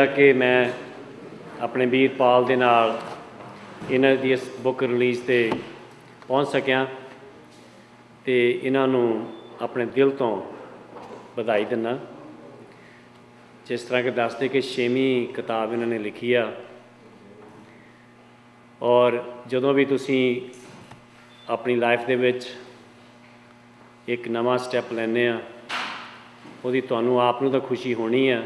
कि मैं अपने वीरपाल दे नाल इन्हां दी इस बुक रिलीज़ ते पहुँच सकिया ते इन्हां नूं अपने दिल तो बधाई दिना। जिस तरह के दसदे कि 6वीं किताब इन्होंने लिखी आ और जदों भी तुसी अपनी लाइफ दे विच एक नवा स्टैप लैने आ उहदी तुहानूं आप नूं तां खुशी होनी है,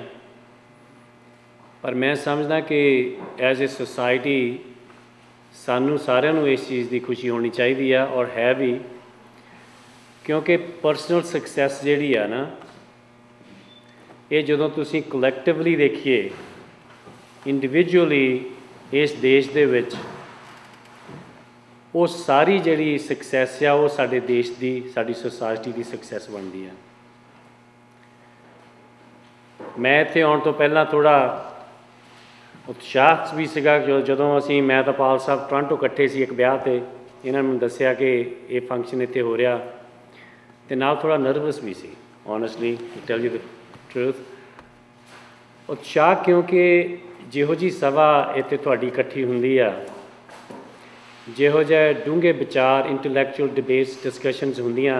पर मैं समझदा कि एज ए सोसाइटी सानू सारिਆਂ ਨੂੰ इस चीज़ की खुशी होनी चाहिए और है भी, क्योंकि परसनल सक्सैस जिहड़ी आ ना ये जदों तुसीं कलैक्टिवली देखिए इंडिविजुअली इस देश दे विच वो सारी जिहड़ी सक्सैस आ वो साडे देश की साडी सोसाइटी की सक्सैस बनती है। मैं इत्थे आउण तो पहलां थोड़ा उत्साह भी सीगा जदों असीं मैं तो पाल साहब टोरंटो इकट्ठे सी एक ब्याह ते इन्हां नूं दस्सिया कि ये फंक्शन इत्थे हो रहा ते नाल थोड़ा नर्वस भी सी honestly tell you the truth. उत्साह क्योंकि जिहो जी सभा इत्थे तुहाडी इकट्ठी हुंदी आ, जिहो जिहे डूंघे विचार इंटलैक्चुअल डिबेट्स डिस्कशनस हुंदियां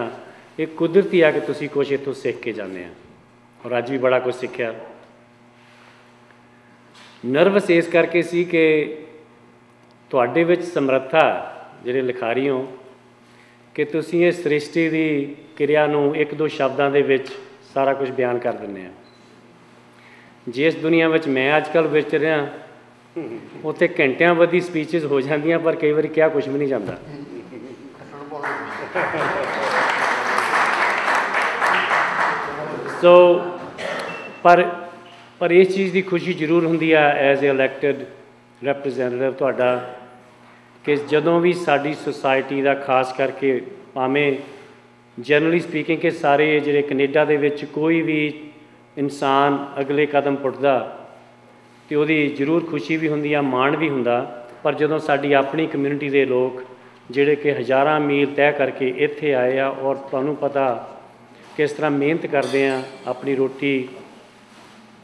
ये कुदरती आ कि तुसीं कुछ इत्थों सीख के जाने और अज भी बड़ा कुछ सीखिया। नर्वस इस करके सी कि तुहाडे विच समर्था जिहड़े लिखारी हो कि तुसीं इस सृष्टि की क्रिया नूं एक दो शब्दां दे विच सारा कुछ बयान कर दिंदे आ। जिस दुनिया में मैं अजकल विच रहा उत्थे घंटियां बधी स्पीचिज हो जांदियां पर कई बार क्या कुछ भी नहीं जाता। सो पर इस चीज़ की खुशी जरूर होंदी है एज ए इलैक्टेड रिप्रैजेंटेटिव तुहाडा कि जदों भी साडी सोसाइटी का खास करके भावें जनरली स्पीकिंग कि सारे जिहड़े कनेडा दे विच कोई भी इंसान अगले कदम पुट्टदा तो वो जरूर खुशी भी होंदी, माण भी हुंदा, पर जदों साडी अपनी कम्यूनिटी के लोग जिहड़े कि हज़ारां मील तय करके इत्थे आए आ और तुहानूं पता किस तरह मेहनत करते हैं अपनी रोटी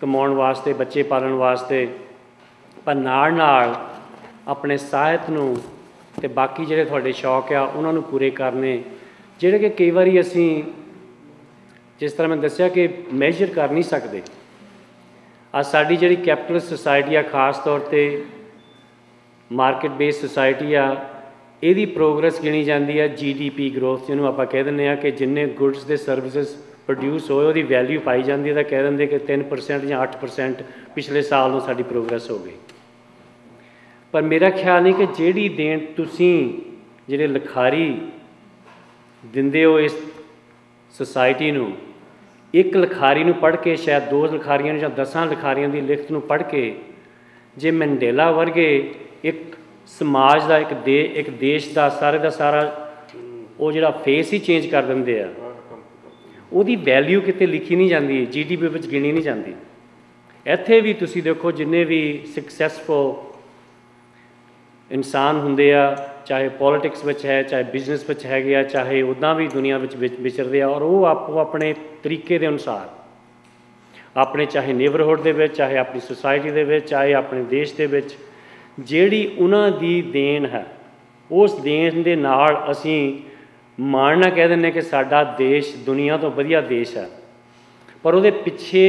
कमाउण वास्ते बच्चे पालण वास्ते, पर नाल नाल अपने साहित नूं ते बाकी जिहड़े तुहाडे शौक आ उन्हां नूं पूरे करने जिहड़े कि कई वारी असीं जिस तरह मैं दस्सिया कि मेजर कर नहीं सकते। अज साडी जिहड़ी कैपिटलिस्ट सोसाइटी आ खास तौर पर मार्केट बेस्ड सोसाइटी आ इहदी प्रोग्रेस गिनी जाती है GDP ग्रोथ जिन्होंने आप कह दें कि जिन्ने गुड्स के सर्विसेज प्रोड्यूस होए वो वैल्यू पाई जाती है तो कह देंगे कि 3% या 8% पिछले साल में साडी प्रोग्रेस हो गई। पर मेरा ख्याल नहीं कि जिहड़ी देन तुसीं जिहड़े लिखारी दिंदे हो इस सोसाइटी नूं, एक लिखारी नूं पढ़ के शायद 2 लिखारियां या 10 लिखारियां की लिखत नूं पढ़ के जे मंडेला वर्गे एक समाज का एक देश का सारा वो जिहड़ा फेस ही चेंज कर देंदे आ, उहदी वैल्यू किते लिखी नहीं जाती, GDP विच गिनी नहीं जाती। इत्थे भी तुसीं देखो जिन्ने भी सक्सैसफुल इंसान हुंदे आ, चाहे पॉलिटिक्स में है चाहे बिजनेस में है चाहे उदा भी दुनिया में विचरते और वो आपको अपने तरीके के अनुसार अपने चाहे नेबरहुड दे विच चाहे अपनी सोसाइटी दे विच चाहे अपने देश दे विच जिहड़ी उन्हां दी देन है उस देन दे नाल असीं माणना कह दिंदे कि साडा देश दुनिया तो वधिया देश है, पर उहदे पिछे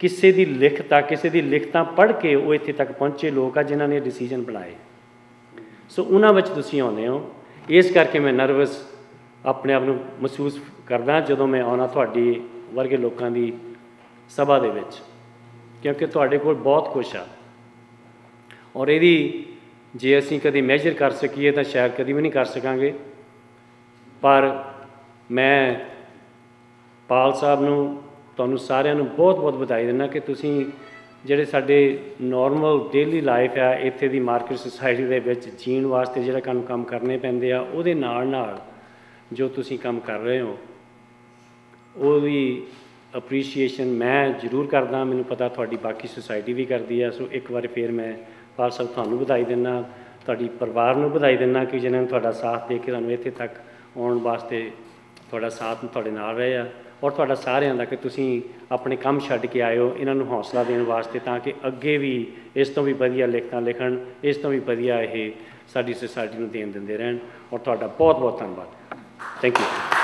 किसी की लिखत आ किसी की लिखतां पढ़ के वो इत्थे तक पहुँचे लोग आ जिन्हां ने डिसीजन बनाए। सो उन्हां विच तुसीं आउंदे हो, इस करके मैं नर्वस अपने आप नूं महसूस करदा जदों मैं आउणा तुहाडी वर्गे लोकां दी सभा दे विच, क्योंकि तुहाडे कोल बहुत कुछ आ और यदि जे असीं कदी मेजर कर सकीए तो शायद कदी भी नहीं कर सकांगे। पर मैं पाल साहब नूं तुहानूं सारिਆਂ नूं बहुत बहुत बधाई दिंदा कि तुसीं जिहड़े साडे नॉर्मल डेली लाइफ है इत्थे दी मार्केट सोसाइटी दे विच जीण वास्ते जिहड़ा काम करने पैंदे आ उहदे नाल नाल जो तुसीं काम कर रहे हो ਉਹਦੀ अप्रीशीएशन मैं जरूर करदा, मैनूं पता तुहाडी बाकी सोसाइटी भी करती है। सो एक बार फिर मैं पाल साहब तुहानूं बधाई दिंदा, तुहाडी परिवार नूं बधाई दिंदा कि जिन्हां ने तुहाडा साथ दे के तुहानूं इत्थे तक आउण वास्ते तुहाडा साथ तुहाडे नाल रहे आ ਔਰ ਤੁਹਾਡਾ ਸਾਰਿਆਂ ਦਾ ਕਿ ਤੁਸੀਂ ਆਪਣੇ ਕੰਮ ਛੱਡ ਕੇ ਆਏ ਹੋ ਇਹਨਾਂ ਨੂੰ ਹੌਸਲਾ ਦੇਣ ਵਾਸਤੇ, ਤਾਂ ਕਿ ਅੱਗੇ ਵੀ ਇਸ ਤੋਂ ਵੀ ਵਧੀਆ ਲਿਖਤਾਂ ਲਿਖਣ, ਇਸ ਤੋਂ ਵੀ ਵਧੀਆ ਇਹ ਸਾਡੀ ਸੁਸਾਇਟੀ ਨੂੰ ਦੇਣ ਦਿੰਦੇ ਰਹਿਣ। ਔਰ ਤੁਹਾਡਾ ਬਹੁਤ ਬਹੁਤ ਧੰਨਵਾਦ। Thank you.